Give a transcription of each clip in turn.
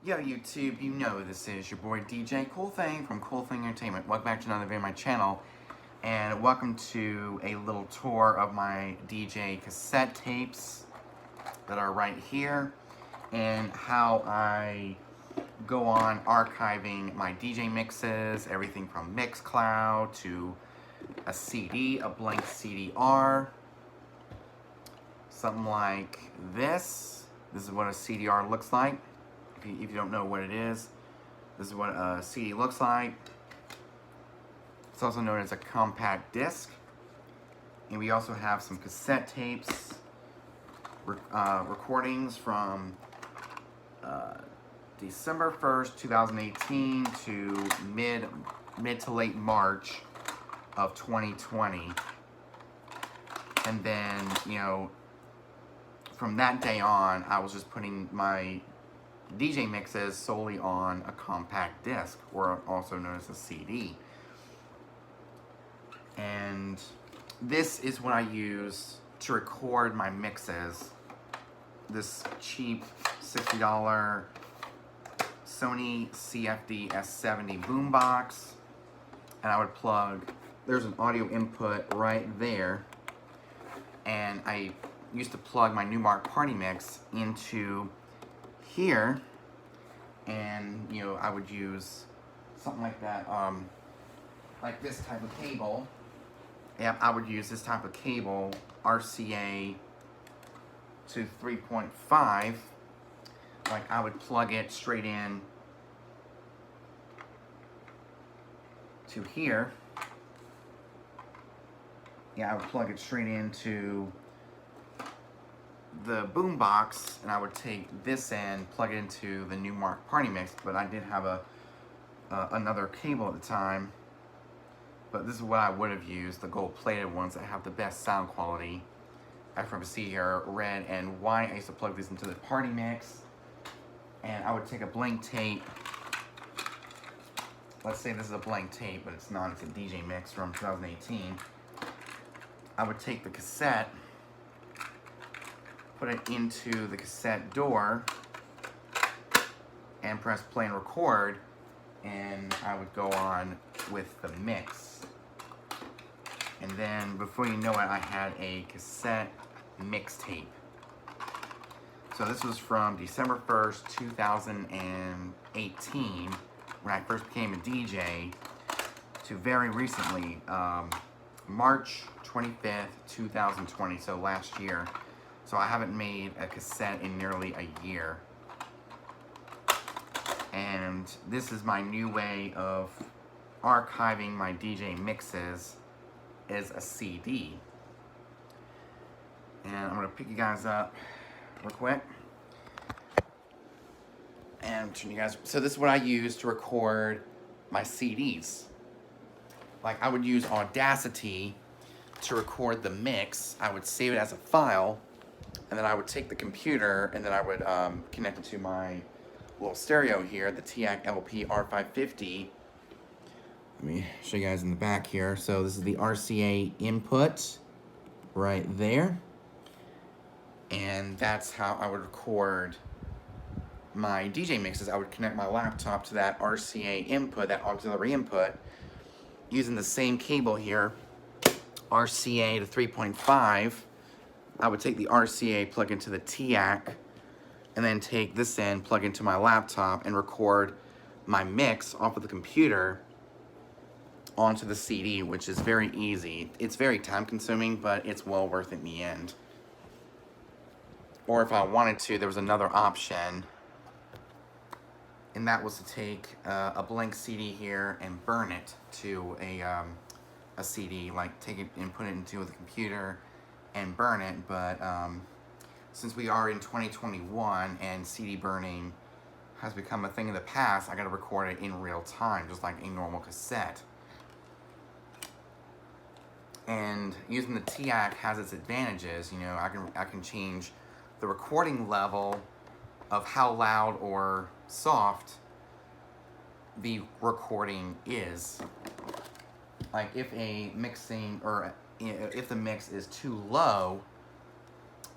Yo YouTube, you know this is your boy DJ Cool Thing from Cool Thing Entertainment. Welcome back to another video on my channel, and welcome to a little tour of my DJ cassette tapes that are right here, and how I go on archiving my DJ mixes, everything from Mixcloud to a CD, a blank CDR, something like this. This is what a CDR looks like. If you don't know what it is, this is what a CD looks like. It's also known as a compact disc. And we also have some cassette tapes, recordings from December 1st, 2018 to mid to late March of 2020. And then, you know, from that day on, I was just putting my DJ mixes solely on a compact disc, or also known as a CD. And this is what I use to record my mixes. This cheap $60 Sony CFD S70 boombox. And I would plug, there's an audio input right there. And I used to plug my Newmark Party Mix into here, and you know, I would use something like that, like this type of cable. Yeah, I would use this type of cable, RCA to 3.5. Like, I would plug it straight in to here. Yeah, I would plug it straight into the boom box, and I would take this end, plug it into the Newmark Party Mix, but I did have another cable at the time. But this is what I would have used, the gold-plated ones that have the best sound quality. As you can see here, red and white. I used to plug these into the Party Mix, and I would take a blank tape. Let's say this is a blank tape, but it's not. It's a DJ mix from 2018. I would take the cassette, put it into the cassette door, and press play and record, and I would go on with the mix. And then, before you know it, I had a cassette mixtape. So this was from December 1st, 2018, when I first became a DJ, to very recently, March 25th, 2020, so last year. So I haven't made a cassette in nearly a year. And this is my new way of archiving my DJ mixes, is a CD. And I'm gonna pick you guys up real quick and turn you guys. So this is what I use to record my CDs. Like, I would use Audacity to record the mix. I would save it as a file, and then I would take the computer, and then I would connect it to my little stereo here, the TAC LP R550. Let me show you guys in the back here. So this is the RCA input right there. And that's how I would record my DJ mixes. I would connect my laptop to that RCA input, that auxiliary input, using the same cable here, RCA to 3.5. I would take the RCA, plug into the TAC, and then take this end, plug into my laptop, and record my mix off of the computer onto the CD, which is very easy. It's very time consuming, but it's well worth it in the end. Or if I wanted to, there was another option, and that was to take a blank CD here and burn it to a CD, like take it and put it into the computer and burn it. But since we are in 2021 and CD burning has become a thing of the past, I gotta record it in real time, just like a normal cassette. And using the TAC has its advantages. You know, I can change the recording level of how loud or soft the recording is. Like, if a mixing, or if the mix is too low,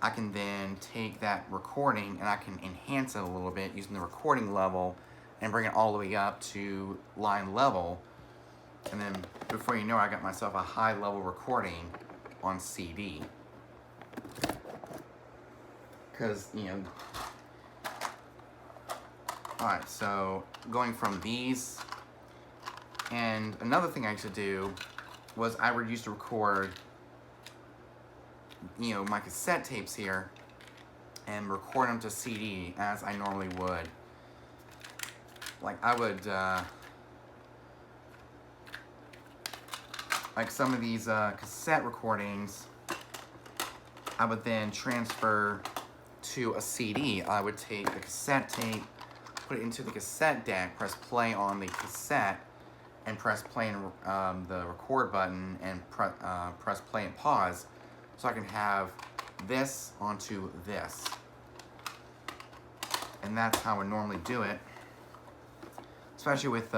I can then take that recording and I can enhance it a little bit using the recording level and bring it all the way up to line level. And then before you know it, I got myself a high level recording on CD. Because, you know, alright, so going from these, and another thing I used to do was I would used to record, you know, my cassette tapes here and record them to CD as I normally would. Like I would, like some of these cassette recordings, I would then transfer to a CD. I would take the cassette tape, put it into the cassette deck, press play on the cassette, and press play and the record button, and press play and pause, so I can have this onto this. And that's how I normally do it, especially with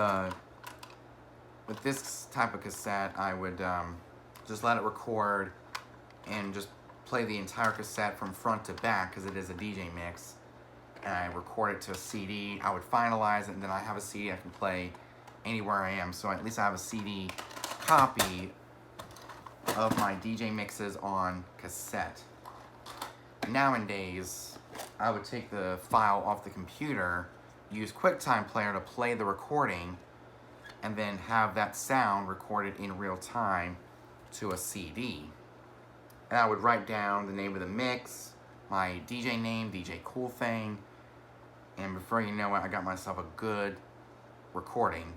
this type of cassette. I would just let it record and just play the entire cassette from front to back because it is a DJ mix, and I record it to a CD. I would finalize it, and then I have a CD I can play anywhere I am, so at least I have a CD copy of my DJ mixes on cassette. Nowadays, I would take the file off the computer, use QuickTime Player to play the recording, and then have that sound recorded in real time to a CD. And I would write down the name of the mix, my DJ name, DJ Cool Thing, and before you know it, I got myself a good recording.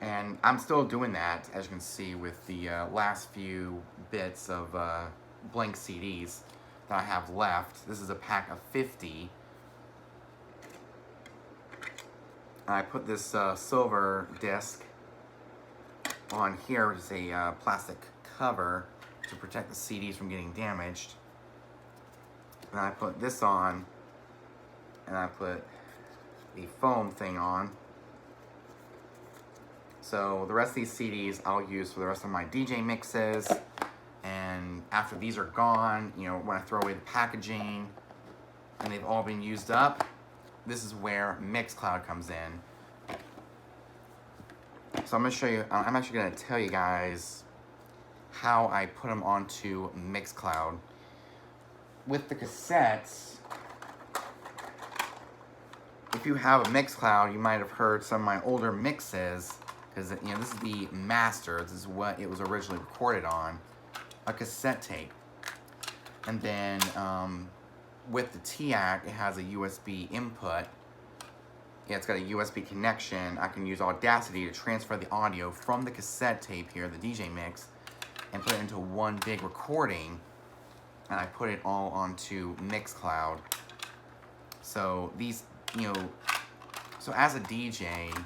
And I'm still doing that, as you can see, with the last few bits of blank CDs that I have left. This is a pack of 50. I put this silver disc on here, which is a plastic cover to protect the CDs from getting damaged. And I put this on, and I put the foam thing on. So the rest of these CDs I'll use for the rest of my DJ mixes, and after these are gone, you know, when I throw away the packaging and they've all been used up, this is where Mixcloud comes in. So I'm going to show you, I'm actually going to tell you guys how I put them onto Mixcloud. With the cassettes, if you have a Mixcloud, you might have heard some of my older mixes, because, you know, this is the master. This is what it was originally recorded on, a cassette tape. And then with the TAC, it has a USB input. Yeah, it's got a USB connection. I can use Audacity to transfer the audio from the cassette tape here, the DJ mix, and put it into one big recording. And I put it all onto Mixcloud. So these, you know, so as a DJ,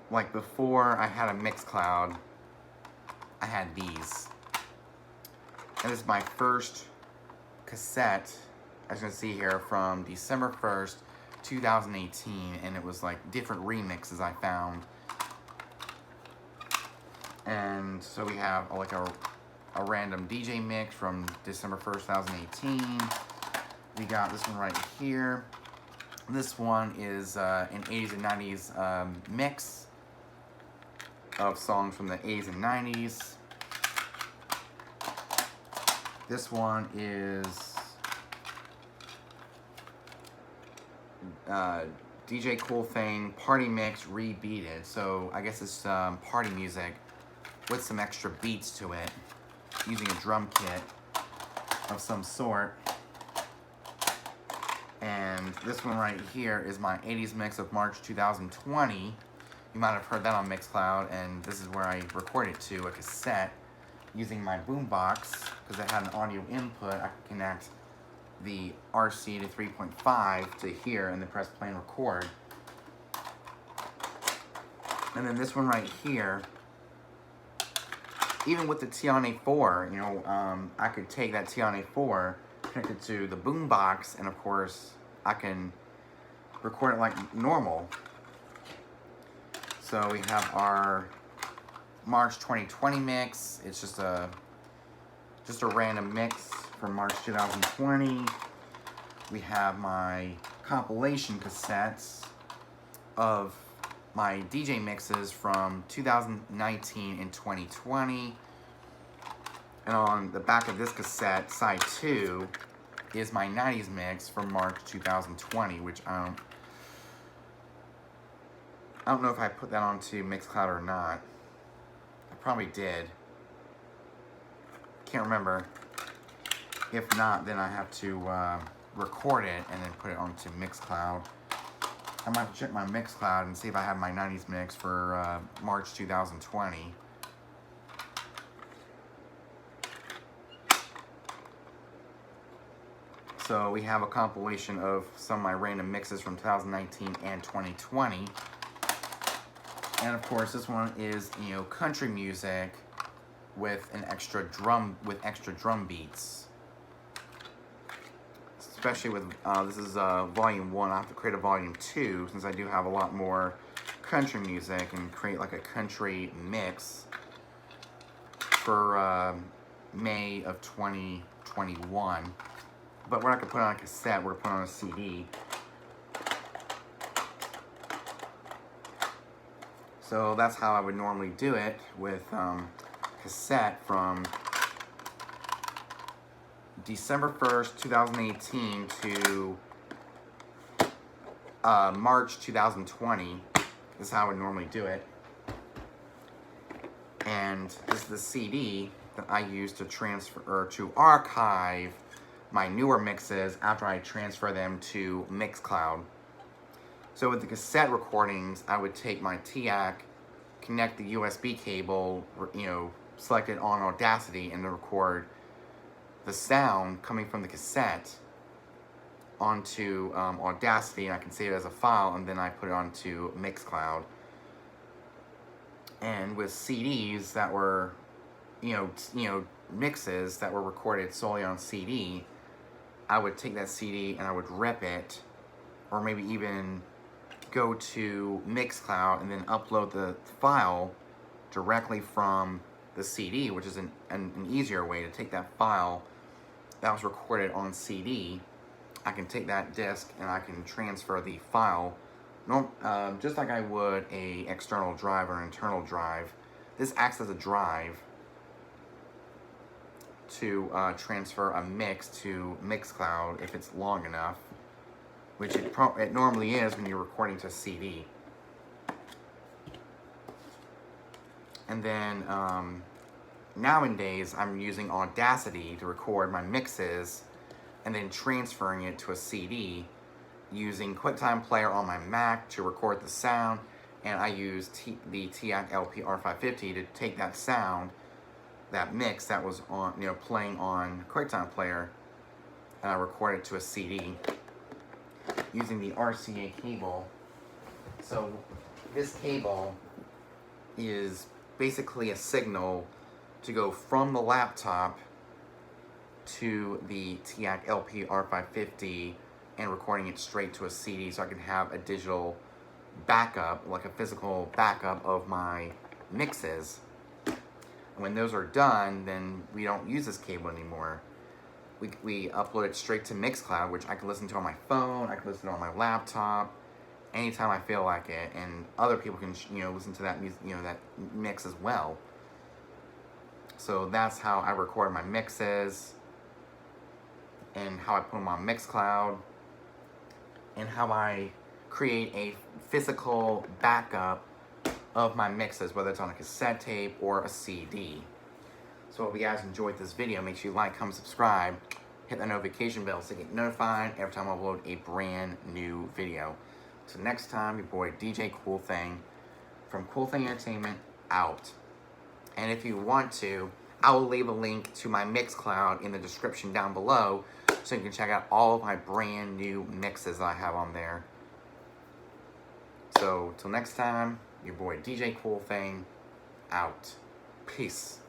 like before I had a Mixcloud, I had these. And this is my first cassette, as you can see here, from December 1st, 2018, and it was like different remixes I found. And so we have like a random DJ mix from December 1st, 2018. We got this one right here. This one is an 80s and 90s mix of songs from the 80s and 90s. This one is DJ Cool Thing Party Mix Rebeated. So I guess it's party music with some extra beats to it, using a drum kit of some sort. And this one right here is my 80s mix of March 2020. You might have heard that on Mixcloud, and this is where I recorded it to a cassette using my boombox, because it had an audio input. I could connect the RC to 3.5 to here and then press play and record. And then this one right here, even with the Tiana 4, you know, I could take that Tiana 4, connect it to the boombox, and of course I can record it like normal. So we have our March 2020 mix. It's just a random mix from March 2020. We have my compilation cassettes of my DJ mixes from 2019 and 2020. And on the back of this cassette, side 2, is my 90s mix from March 2020, which I don't know if I put that onto Mixcloud or not. I probably did. Can't remember. If not, then I have to record it and then put it onto Mixcloud. I might check my Mixcloud and see if I have my 90s mix for March 2020. So we have a compilation of some of my random mixes from 2019 and 2020. And of course, this one is, you know, country music with extra drum beats. Especially with this is volume 1. I have to create a volume 2 since I do have a lot more country music and create like a country mix for May of 2021. But we're not gonna put it on a cassette. We're gonna put it on a CD. So that's how I would normally do it with cassette from December 1st, 2018 to March 2020. This is how I would normally do it. And this is the CD that I use to transfer or to archive my newer mixes after I transfer them to Mixcloud. So with the cassette recordings, I would take my TIAC, connect the USB cable, you know, select it on Audacity, and then record the sound coming from the cassette onto Audacity, and I can save it as a file, and then I put it onto Mixcloud. And with CDs that were, you know, mixes that were recorded solely on CD, I would take that CD and I would rip it, or maybe even go to Mixcloud and then upload the file directly from the CD, which is an easier way to take that file that was recorded on CD. I can take that disc and I can transfer the file, just like I would a external drive or an internal drive. This acts as a drive to transfer a mix to Mixcloud if it's long enough, which it normally is when you're recording to CD. And then nowadays I'm using Audacity to record my mixes and then transferring it to a CD using QuickTime Player on my Mac to record the sound, and I use the TIAC LP R550 to take that sound, that mix that was on, you know, playing on QuickTime Player, and I record it to a CD using the RCA cable. So this cable is basically a signal to go from the laptop to the TIAC LP R550 and recording it straight to a CD, so I can have a digital backup, like a physical backup of my mixes. When those are done, then we don't use this cable anymore. We upload it straight to Mixcloud, which I can listen to on my phone, I can listen to on my laptop, anytime I feel like it, and other people can, you know, listen to that music, you know, that mix as well. So that's how I record my mixes, and how I put them on Mixcloud, and how I create a physical backup of my mixes, whether it's on a cassette tape or a CD. So if you guys enjoyed this video, make sure you like, comment, subscribe, hit the notification bell so you get notified every time I upload a brand new video. So next time, your boy DJ Cool Thing from Cool Thing Entertainment out. And if you want to, I will leave a link to my Mixcloud in the description down below so you can check out all of my brand new mixes I have on there. So till next time, your boy DJ Cool Thing out. Peace.